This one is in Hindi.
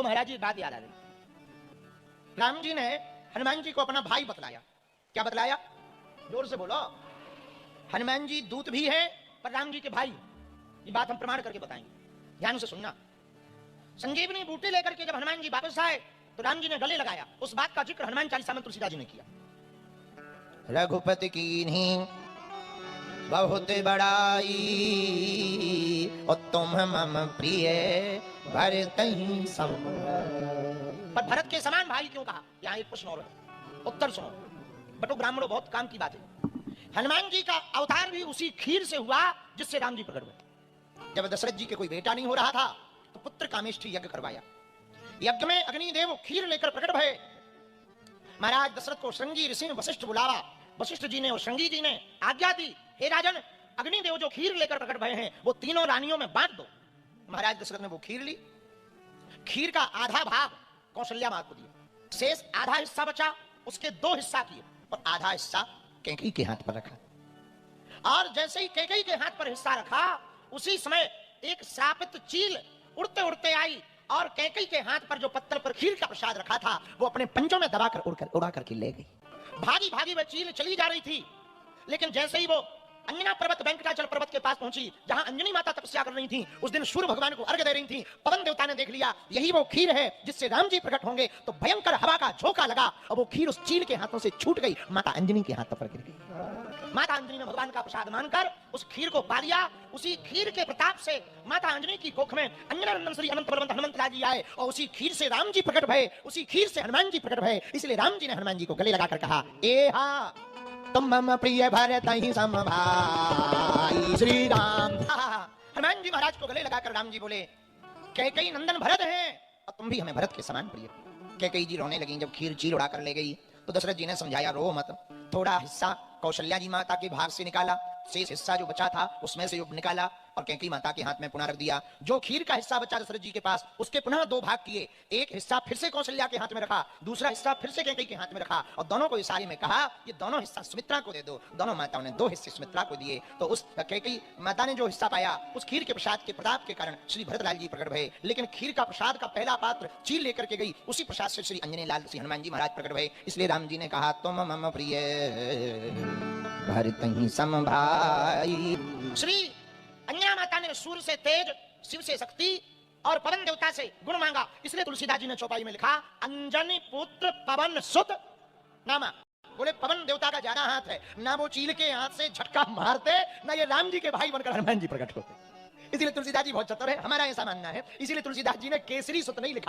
तो महाराज जी बात याद आ गई। राम जी ने हनुमान जी को अपना भाई बतलाया। क्या बतलाया? जोर से बोलो। हनुमान जी दूत भी है पर राम जी के भाई। ये बात हम प्रमाण करके बताएंगे, ध्यान से सुनना। संजीवनी बूटी लेकर के जब हनुमान जी वापस आए तो राम जी ने गले लगाया। उस बात का जिक्र हनुमान चालीसा में तुलसीदास जी ने किया। रघुपति कीन्ही बहुत बड़ाई, और तुम मम प्रिय भरतहि सम। पर भरत के समान भाई क्यों कहा? यहाँ एक प्रश्न और है, उत्तर सुनो। बटो ब्राह्मणों, बहुत काम की बात है। हनुमान जी का अवतार भी उसी खीर से हुआ जिससे राम जी प्रकट हुए। जब दशरथ जी के कोई बेटा नहीं हो रहा था तो पुत्र कामेष्ठी यज्ञ करवाया। यज्ञ में अग्निदेव खीर लेकर प्रकट भये। महाराज दशरथ को श्रृंगी ऋषि ने वशिष्ठ बुलावा। वशिष्ठ जी ने और श्रृंगी जी ने आज्ञा दी, हे राजन, अग्निदेव जो खीर लेकर प्रकट भये हैं वो तीनों रानियों में बांट दो। महाराज दशरथ ने वो खीर ली। खीर का आधा भाग कौशल्या मां को दिया। शेष आधा हिस्सा बचा, उसके 2 हिस्सा किए और आधा हिस्सा कैकेयी के हाथ पर रखा। और जैसे ही कैकेयी के हाथ पर हिस्सा रखा, उसी समय एक श्रापित चील उड़ते उड़ते आई और कैकेयी के हाथ पर जो पत्थर पर खीर का प्रसाद रखा था वो अपने पंजों में दबाकर उड़ा करके ले गई। भागी भागी वह चील चली जा रही थी, लेकिन जैसे ही वो अंजना पर्वत, वेंकटाचल पर्वत के पास पहुंची जहां अंजनी माता तपस्या कर रही थी, उस दिन सूर्य भगवान को अर्घ्य दे रही थी। पवन देवता ने देख लिया यही वो खीर है जिससे राम जी प्रकट होंगे, तो भयंकर हवा का झोंका लगा और वो खीर उस चील के हाथों से छूट गई, माता अंजनी के हाथ पर गिर गई। माता अंजनी ने भगवान का प्रसाद मानकर उस खीर को पा लिया। उसी खीर के प्रताप से माता अंजनी की कोख में अंजनानंदन श्री अनंत बलवंत हनुमंत जी आए और उसी खीर से राम जी प्रकट भये, उसी खीर से हनुमान जी प्रकट भये। इसलिए राम जी ने हनुमान जी को गले लगाकर कहा, ए हा तुम मम प्रिय भरतहि सम भाई श्री राम। हनुमान जी महाराज को गले लगाकर राम जी बोले, कैकेयी नंदन भरत हैं और तुम भी हमें भरत के समान प्रिय। कैकेयी जी रोने लगी जब खीर चील उड़ा कर ले गई। तो दशरथ जी ने समझाया, रो मत, थोड़ा हिस्सा कौशल्या जी माता के भाग से निकाला, शेष हिस्सा जो बचा था उसमें से निकाला और कैकेयी माता के हाथ में पुनः रख दिया। जो खीर का हिस्सा बचा दशरथ जी के पास, उसके पुनः 2 भाग किए। एक हिस्सा फिर से कौशल्या के हाथ में रखा, दूसरा हिस्सा फिर से कैकेयी के हाथ में रखा और दोनों को इशारे में कहा, ये दोनों हिस्सा सुमित्रा को दे दो। दोनों माताओं ने 2 हिस्से सुमित्रा को दिए। तो उस कैकेयी माता ने जो हिस्सा पाया, उस खीर के प्रसाद के प्रताप के कारण श्री भरतलाल जी प्रकट भये। लेकिन खीर का प्रसाद का पहला पात्र चील लेकर के गई, उसी प्रसाद से श्री अंजनी लाल श्री हनुमान जी महाराज प्रकट भये। इसलिए राम जी ने कहा, तुम मम प्रिय भरतहि सम भाई। श्री अंजना माता ने सूर्य से तेज, शिव से शक्ति और पवन देवता से गुण मांगा। इसलिए तुलसीदास जी ने चौपाई में लिखा, अंजनी पुत्र पवन सुत नामा। बोले पवन देवता का ज्यादा हाथ है, ना वो चील के हाथ से झटका मारते, ना ये राम जी के भाई बनकर हनुमान जी प्रकट होते। इसलिए तुलसीदास जी बहुत चतुर है, हमारा ऐसा मानना है। इसीलिए तुलसीदास जी ने केसरी सुत नहीं लिखा,